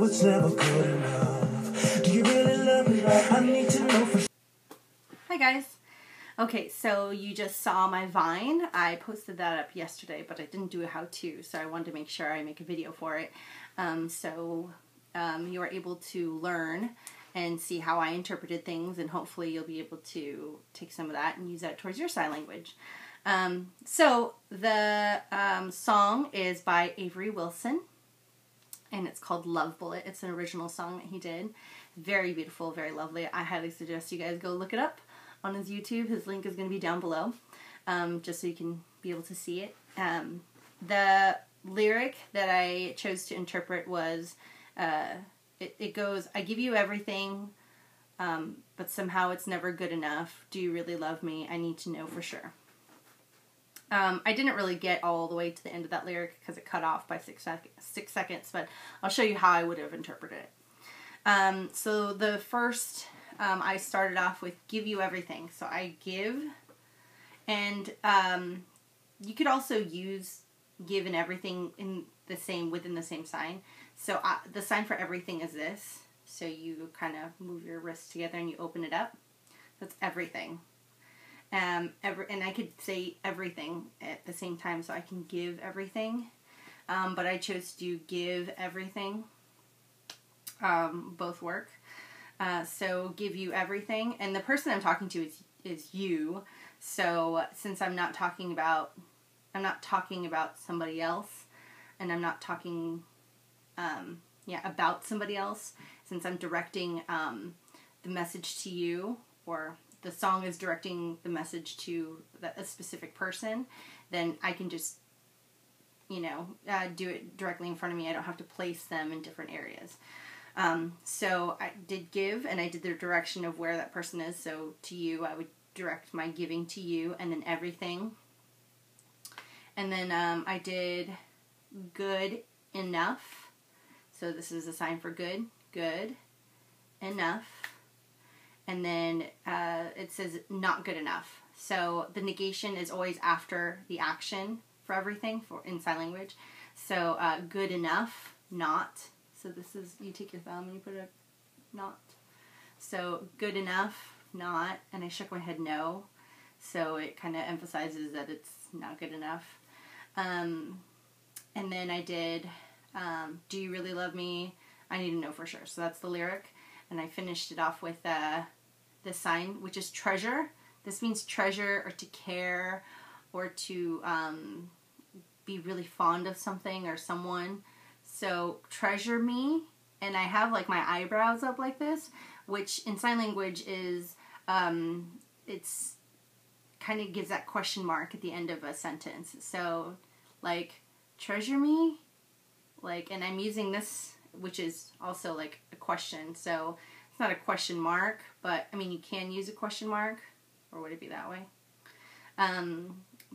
it's never good enough. Do you really love me? I need to know for sure. Hi guys. Okay, so you just saw my Vine. I posted that up yesterday, but I didn't do a how-to, so I wanted to make sure I make a video for it. You are able to learn and see how I interpreted things, and hopefully you'll be able to take some of that and use that towards your sign language. So the song is by Avery Wilson, and it's called Love Bullet. It's an original song that he did. Very beautiful, very lovely. I highly suggest you guys go look it up on his YouTube. His link is going to be down below, just so you can be able to see it. The lyric that I chose to interpret was, it goes, I give you everything, but somehow it's never good enough. Do you really love me? I need to know for sure. I didn't really get all the way to the end of that lyric because it cut off by 6 seconds, but I'll show you how I would have interpreted it. So the first, I started off with give you everything. So I give, and you could also use give and everything within the same sign. So the sign for everything is this. So you kind of move your wrists together and you open it up. That's everything. And I could say everything at the same time, so I can give everything. But I chose to give everything. Both work. So give you everything. And the person I'm talking to is you. So since I'm not talking about somebody else, and I'm not talking about somebody else, since I'm directing the message to you, or the song is directing the message to a specific person, then I can just, do it directly in front of me. I don't have to place them in different areas. So I did give, and I did the direction of where that person is. So to you, I would direct my giving to you, and then everything. And then I did good enough. So this is a sign for good, good enough. And then it says not good enough. So the negation is always after the action for everything in sign language. So good enough, not. So this is, you take your thumb and you put a not. So good enough, not. And I shook my head no. So it kind of emphasizes that it's not good enough. And then I did, do you really love me? I need to know for sure. So that's the lyric. And I finished it off with this sign, which is treasure. This means treasure, or to care, or to be really fond of something or someone. So treasure me, and I have like my eyebrows up like this, which in sign language is, it's kind of gives that question mark at the end of a sentence. So like, treasure me, like, and I'm using this, which is also like a question. So it's not a question mark, but I mean, you can use a question mark, or would it be that way?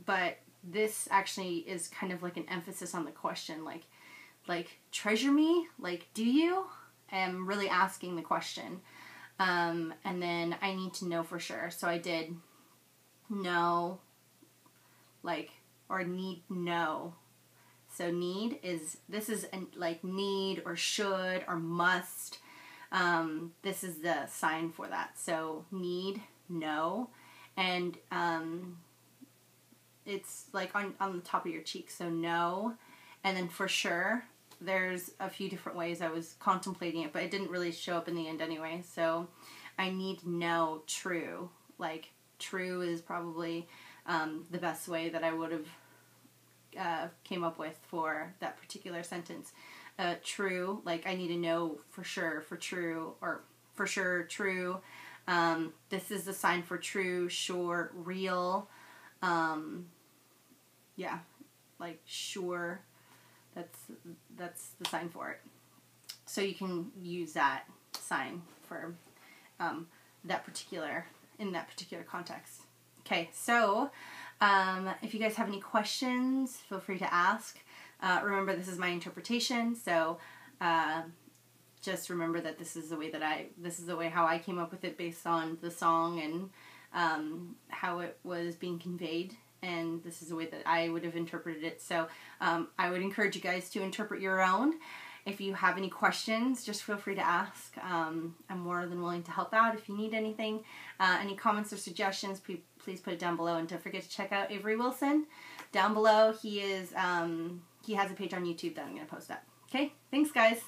But this actually is kind of like an emphasis on the question, like treasure me, like, do you? I'm really asking the question. And then I need to know for sure. So I did know, like, or need know. So need is, this is like need or should or must. This is the sign for that. So need, know, and it's like on the top of your cheek. So know, and then for sure. There's a few different ways I was contemplating it, but it didn't really show up in the end anyway. So I need to know true. Like, true is probably the best way that I would have came up with for that particular sentence. True, like I need to know for sure, for true, or for sure, true. This is the sign for true, sure, real. Yeah, like sure. That's the sign for it. So you can use that sign for in that particular context. Okay, so if you guys have any questions, feel free to ask. Remember, this is my interpretation, so just remember that this is the way how I came up with it based on the song and how it was being conveyed. And this is the way that I would have interpreted it. So I would encourage you guys to interpret your own. If you have any questions, just feel free to ask. I'm more than willing to help out if you need anything. Any comments or suggestions, please put it down below. And don't forget to check out Avery Wilson down below. He has a page on YouTube that I'm going to post up. Okay, thanks guys.